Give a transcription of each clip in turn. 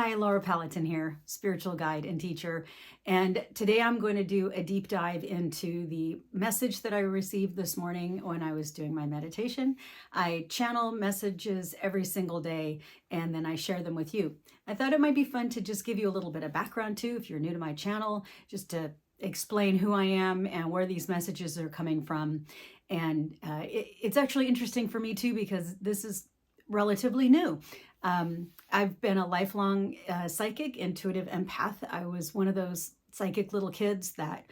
Hi, Laura Pallatin here, spiritual guide and teacher. And today I'm going to do a deep dive into the message that I received this morning when I was doing my meditation. I channel messages every single day and then I share them with you. I thought it might be fun to just give you a little bit of background too, if you're new to my channel, just to explain who I am and where these messages are coming from. And it's actually interesting for me too, because this is relatively new. I've been a lifelong psychic, intuitive empath. I was one of those psychic little kids that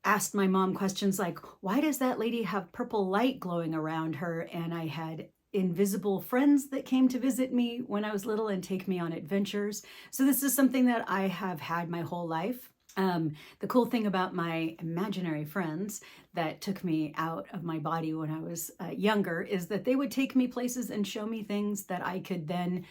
asked my mom questions like, why does that lady have purple light glowing around her? And I had invisible friends that came to visit me when I was little and take me on adventures. So this is something that I have had my whole life. The cool thing about my imaginary friends that took me out of my body when I was younger is that they would take me places and show me things that I could then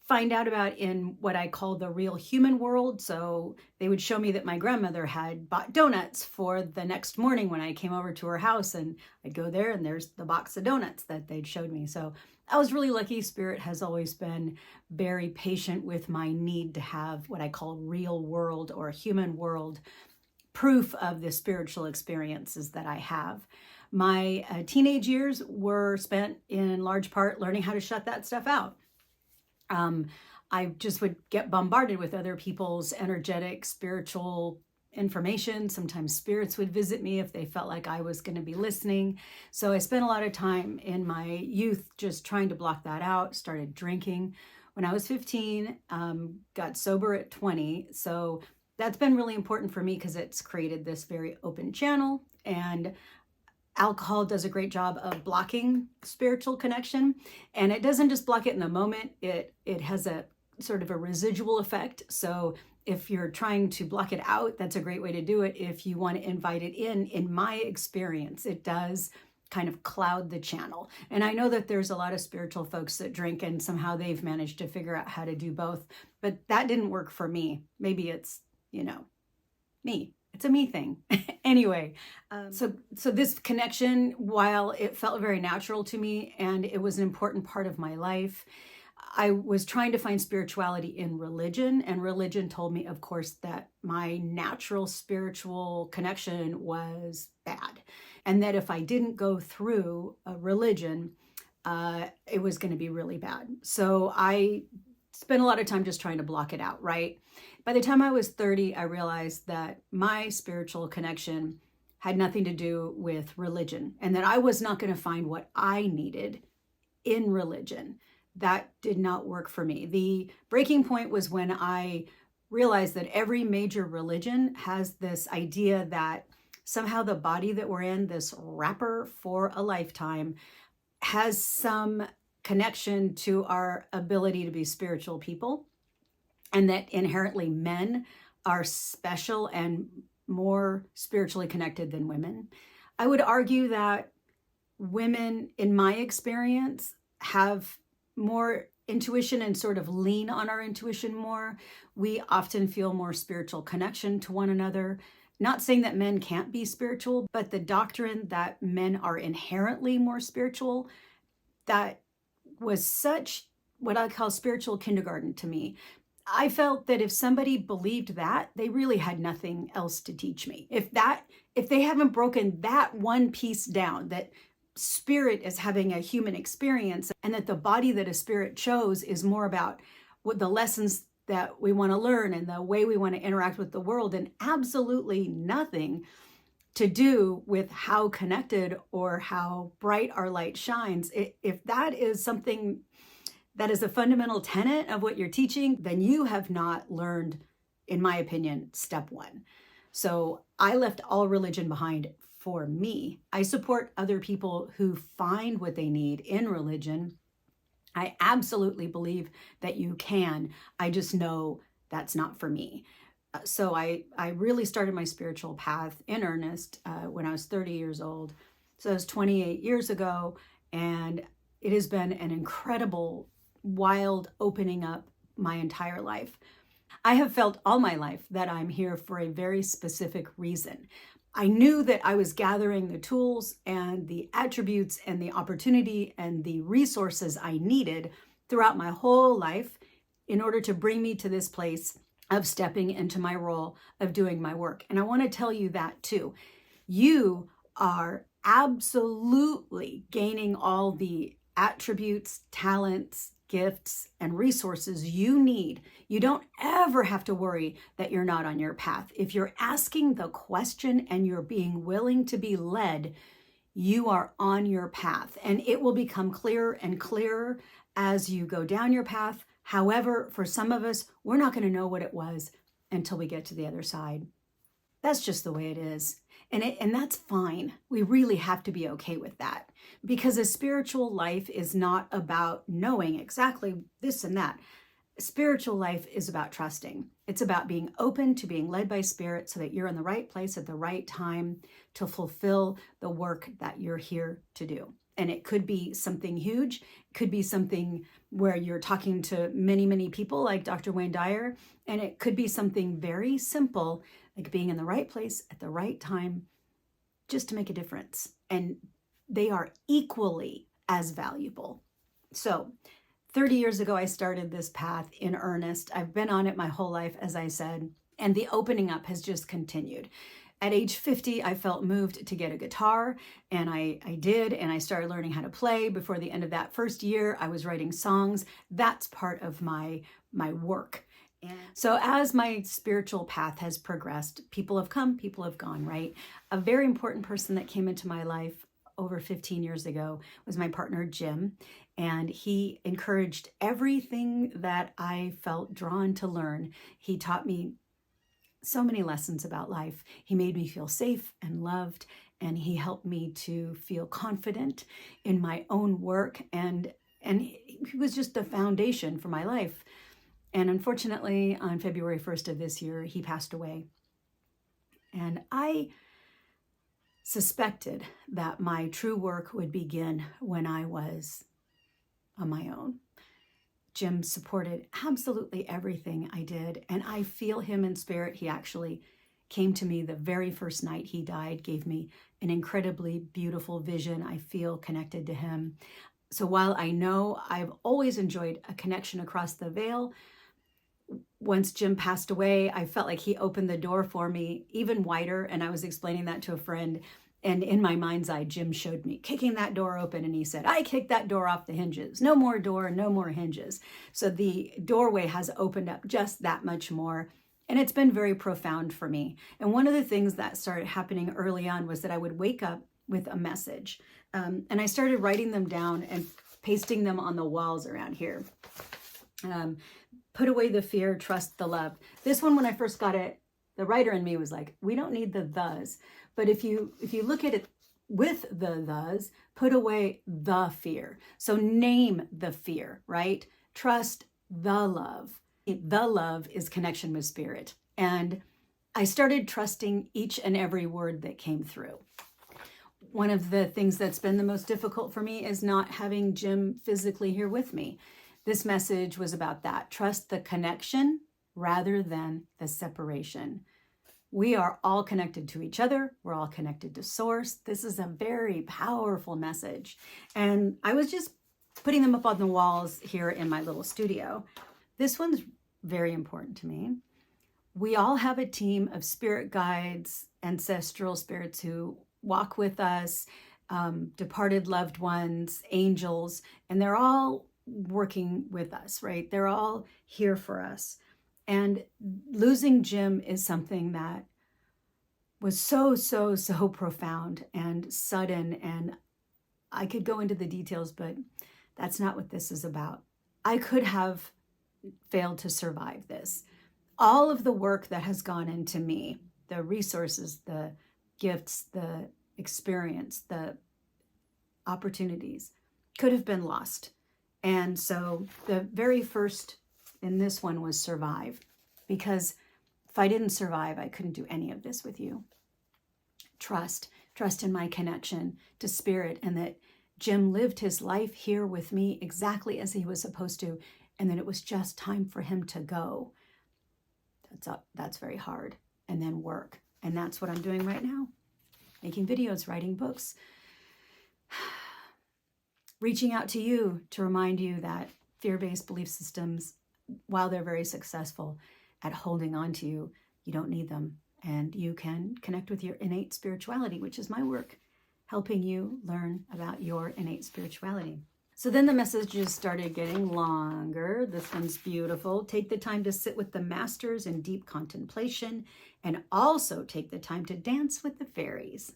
find out about in what I call the real human world. So they would show me that my grandmother had bought donuts for the next morning when I came over to her house, and I'd go there and there's the box of donuts that they'd showed me. So I was really lucky. Spirit has always been very patient with my need to have what I call real world or human world proof of the spiritual experiences that I have. My teenage years were spent in large part learning how to shut that stuff out. I just would get bombarded with other people's energetic, spiritual information. Sometimes spirits would visit me if they felt like I was going to be listening. So I spent a lot of time in my youth just trying to block that out. Started drinking when I was 15, got sober at 20. So that's been really important for me because it's created this very open channel, and alcohol does a great job of blocking spiritual connection. And it doesn't just block it in the moment, it has a sort of a residual effect. So if you're trying to block it out, that's a great way to do it. If you want to invite it in my experience, it does kind of cloud the channel. And I know that there's a lot of spiritual folks that drink and somehow they've managed to figure out how to do both, but that didn't work for me. Maybe it's, me. It's a me thing. Anyway, so this connection, while it felt very natural to me and it was an important part of my life, I was trying to find spirituality in religion, and religion told me, of course, that my natural spiritual connection was bad, and that if I didn't go through a religion, it was going to be really bad. So I spent a lot of time just trying to block it out, right? By the time I was 30, I realized that my spiritual connection had nothing to do with religion, and that I was not going to find what I needed in religion. That did not work for me. The breaking point was when I realized that every major religion has this idea that somehow the body that we're in, this wrapper for a lifetime, has some connection to our ability to be spiritual people, and that inherently men are special and more spiritually connected than women. I would argue that women, in my experience, have more intuition and sort of lean on our intuition more. We often feel more spiritual connection to one another. Not saying that men can't be spiritual, but the doctrine that men are inherently more spiritual, that was such what I call spiritual kindergarten to me. I felt that if somebody believed that, they really had nothing else to teach me. If they haven't broken that one piece down, that spirit is having a human experience, and that the body that a spirit chose is more about what the lessons that we want to learn and the way we want to interact with the world, and absolutely nothing to do with how connected or how bright our light shines. If that is something that is a fundamental tenet of what you're teaching, then you have not learned, in my opinion, step one. So I left all religion behind for me. I support other people who find what they need in religion. I absolutely believe that you can. I just know that's not for me. So I really started my spiritual path in earnest when I was 30 years old. So that was 28 years ago. And it has been an incredible, wild opening up my entire life. I have felt all my life that I'm here for a very specific reason. I knew that I was gathering the tools and the attributes and the opportunity and the resources I needed throughout my whole life in order to bring me to this place of stepping into my role of doing my work. And I want to tell you that too. You are absolutely gaining all the attributes, talents, gifts, and resources you need. You don't ever have to worry that you're not on your path. If you're asking the question and you're being willing to be led, you are on your path, and it will become clearer and clearer as you go down your path. However, for some of us, we're not going to know what it was until we get to the other side. That's just the way it is. And that's fine. We really have to be okay with that, because a spiritual life is not about knowing exactly this and that. Spiritual life is about trusting. It's about being open to being led by Spirit so that you're in the right place at the right time to fulfill the work that you're here to do. And it could be something huge. It could be something where you're talking to many, many people like Dr. Wayne Dyer. And it could be something very simple, like being in the right place at the right time just to make a difference. And they are equally as valuable. So 30 years ago, I started this path in earnest. I've been on it my whole life, as I said, and the opening up has just continued. At age 50, I felt moved to get a guitar, and I did, and I started learning how to play. Before the end of that first year, I was writing songs. That's part of my work. And so as my spiritual path has progressed, people have come, people have gone, right? A very important person that came into my life over 15 years ago was my partner, Jim. And he encouraged everything that I felt drawn to learn. He taught me so many lessons about life. He made me feel safe and loved, and he helped me to feel confident in my own work. And he was just the foundation for my life. And unfortunately, on February 1st of this year, he passed away. And I suspected that my true work would begin when I was on my own. Jim supported absolutely everything I did, and I feel him in spirit. He actually came to me the very first night he died, gave me an incredibly beautiful vision. I feel connected to him. So while I know I've always enjoyed a connection across the veil, once Jim passed away, I felt like he opened the door for me even wider, and I was explaining that to a friend. And in my mind's eye, Jim showed me kicking that door open, and he said, I kicked that door off the hinges. No more door, no more hinges. So the doorway has opened up just that much more. And it's been very profound for me. And one of the things that started happening early on was that I would wake up with a message. And I started writing them down and pasting them on the walls around here. Put away the fear, trust the love. This one, when I first got it, the writer in me was like, we don't need the thes. But if you look at it with the thes, put away the fear. So name the fear, right? Trust the love. The love is connection with Spirit. And I started trusting each and every word that came through. One of the things that's been the most difficult for me is not having Jim physically here with me. This message was about that. Trust the connection rather than the separation. We are all connected to each other. We're all connected to Source. This is a very powerful message. And I was just putting them up on the walls here in my little studio. This one's very important to me. We all have a team of spirit guides, ancestral spirits who walk with us, departed loved ones, angels, and they're all working with us, right? They're all here for us. And losing Jim is something that was so profound and sudden. And I could go into the details, but that's not what this is about. I could have failed to survive this. All of the work that has gone into me, the resources, the gifts, the experience, the opportunities could have been lost. And so the very first in this one was survive, because if I didn't survive, I couldn't do any of this with you. Trust in my connection to Spirit, and that Jim lived his life here with me exactly as he was supposed to, and that it was just time for him to go. That's very hard. And then work. And that's what I'm doing right now. Making videos, writing books, reaching out to you to remind you that fear-based belief systems while they're very successful at holding on to you, you don't need them. And you can connect with your innate spirituality, which is my work, helping you learn about your innate spirituality. So then the messages started getting longer. This one's beautiful. Take the time to sit with the masters in deep contemplation, and also take the time to dance with the fairies.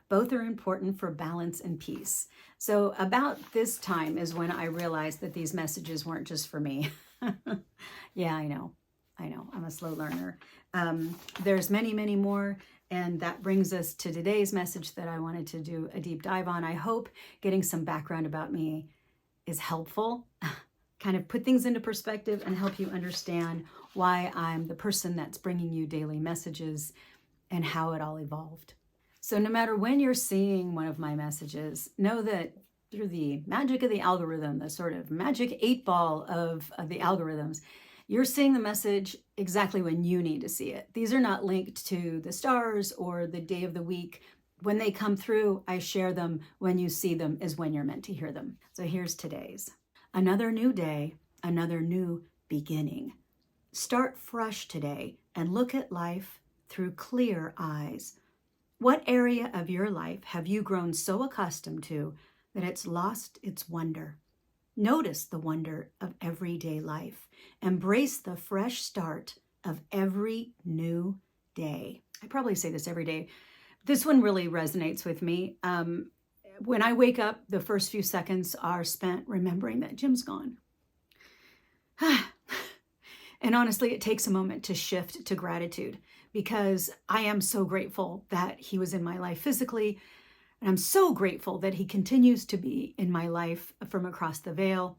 Both are important for balance and peace. So about this time is when I realized that these messages weren't just for me. Yeah, I know. I'm a slow learner. There's many, many more. And that brings us to today's message that I wanted to do a deep dive on. I hope getting some background about me is helpful, kind of put things into perspective and help you understand why I'm the person that's bringing you daily messages and how it all evolved. So no matter when you're seeing one of my messages, know that through the magic of the algorithm, the sort of magic 8-ball of the algorithms, you're seeing the message exactly when you need to see it. These are not linked to the stars or the day of the week. When they come through, I share them. When you see them is when you're meant to hear them. So here's today's. Another new day, another new beginning. Start fresh today and look at life through clear eyes. What area of your life have you grown so accustomed to that it's lost its wonder? Notice the wonder of everyday life. Embrace the fresh start of every new day. I probably say this every day. This one really resonates with me. When I wake up, the first few seconds are spent remembering that Jim's gone. And honestly, it takes a moment to shift to gratitude, because I am so grateful that he was in my life physically. And I'm so grateful that he continues to be in my life from across the veil.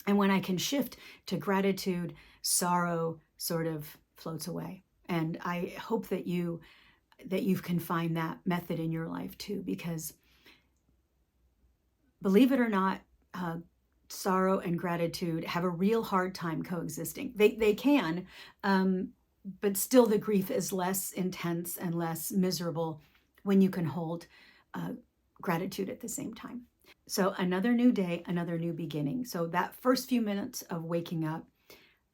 And when I can shift to gratitude, sorrow sort of floats away. And I hope that you can find that method in your life too, because believe it or not, sorrow and gratitude have a real hard time coexisting. They can, but still the grief is less intense and less miserable when you can hold gratitude at the same time. So another new day, another new beginning. So that first few minutes of waking up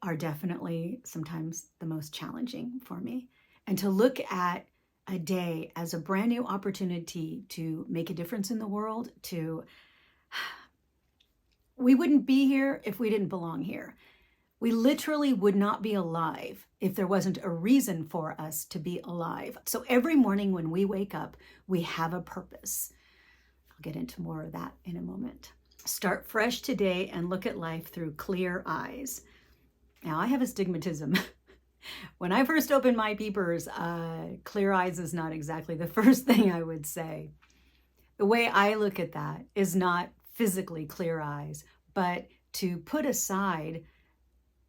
are definitely sometimes the most challenging for me. And to look at a day as a brand new opportunity to make a difference in the world, we wouldn't be here if we didn't belong here. We literally would not be alive if there wasn't a reason for us to be alive. So every morning when we wake up, we have a purpose. I'll get into more of that in a moment. Start fresh today and look at life through clear eyes. Now, I have astigmatism. When I first opened my peepers, clear eyes is not exactly the first thing I would say. The way I look at that is not physically clear eyes, but to put aside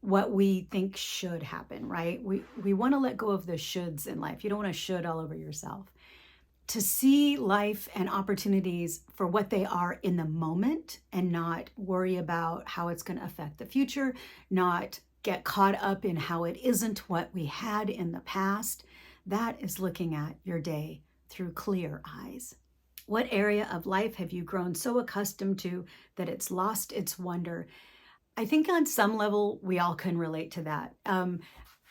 what we think should happen, right? We want to let go of the shoulds in life. You don't want to should all over yourself. To see life and opportunities for what they are in the moment and not worry about how it's going to affect the future, not get caught up in how it isn't what we had in the past. That is looking at your day through clear eyes. What area of life have you grown so accustomed to that it's lost its wonder? I think on some level, we all can relate to that.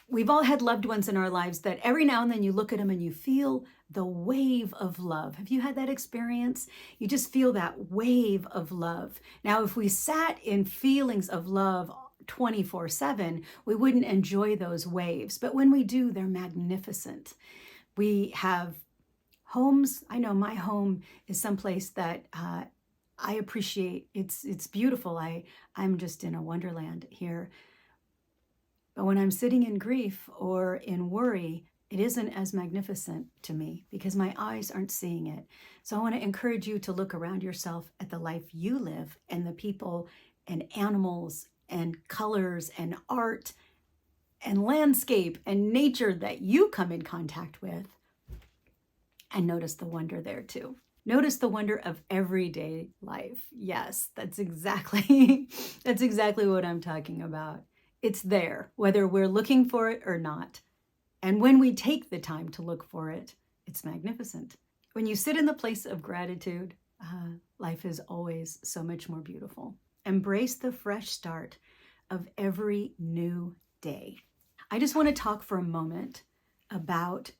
We've all had loved ones in our lives that every now and then you look at them and you feel the wave of love. Have you had that experience? You just feel that wave of love. Now, if we sat in feelings of love 24/7, we wouldn't enjoy those waves. But when we do, they're magnificent. We have homes. I know my home is someplace that I appreciate. It's beautiful. I'm just in a wonderland here. But when I'm sitting in grief or in worry, it isn't as magnificent to me because my eyes aren't seeing it. So I want to encourage you to look around yourself at the life you live and the people and animals and colors and art and landscape and nature that you come in contact with, and notice the wonder there too. Notice the wonder of everyday life. Yes, that's exactly what I'm talking about. It's there, whether we're looking for it or not. And when we take the time to look for it, it's magnificent. When you sit in the place of gratitude, life is always so much more beautiful. Embrace the fresh start of every new day. I just want to talk for a moment about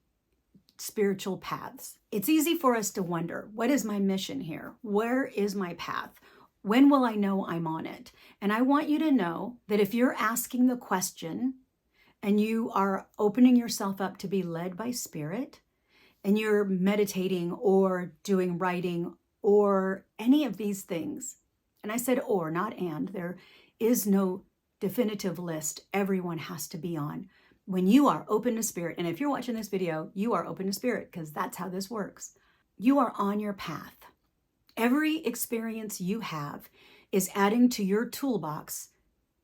spiritual paths. It's easy for us to wonder, what is my mission here? Where is my path? When will I know I'm on it? And I want you to know that if you're asking the question and you are opening yourself up to be led by Spirit, and you're meditating or doing writing or any of these things, and I said or, not and, there is no definitive list everyone has to be on. When you are open to Spirit, and if you're watching this video, you are open to Spirit because that's how this works. You are on your path. Every experience you have is adding to your toolbox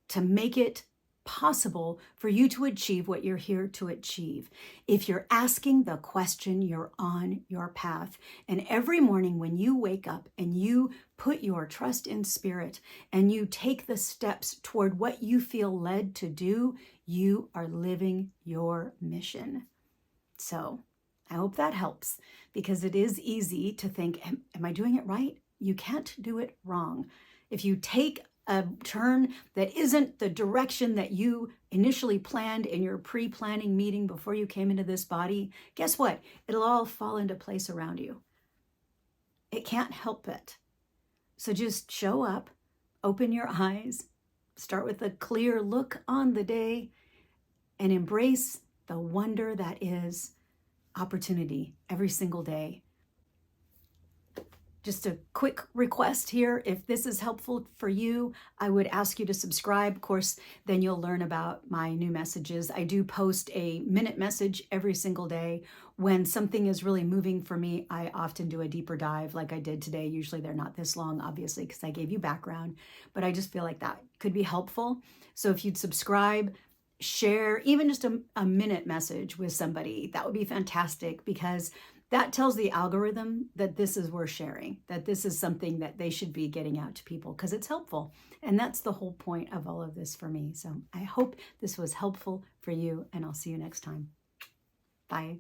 to make it possible for you to achieve what you're here to achieve. If you're asking the question, you're on your path. And every morning when you wake up and you put your trust in Spirit and you take the steps toward what you feel led to do, you are living your mission. So I hope that helps, because it is easy to think, am I doing it right? You can't do it wrong. If you take a turn that isn't the direction that you initially planned in your pre-planning meeting before you came into this body, guess what? It'll all fall into place around you. It can't help it. So just show up, open your eyes, start with a clear look on the day, and embrace the wonder that is opportunity every single day. Just a quick request here. If this is helpful for you, I would ask you to subscribe. Of course, then you'll learn about my new messages. I do post a minute message every single day. When something is really moving for me, I often do a deeper dive like I did today. Usually they're not this long, obviously, because I gave you background, but I just feel like that could be helpful. So if you'd subscribe, share even just a minute message with somebody, that would be fantastic, because that tells the algorithm that this is worth sharing, that this is something that they should be getting out to people because it's helpful. And that's the whole point of all of this for me. So I hope this was helpful for you, and I'll see you next time. Bye.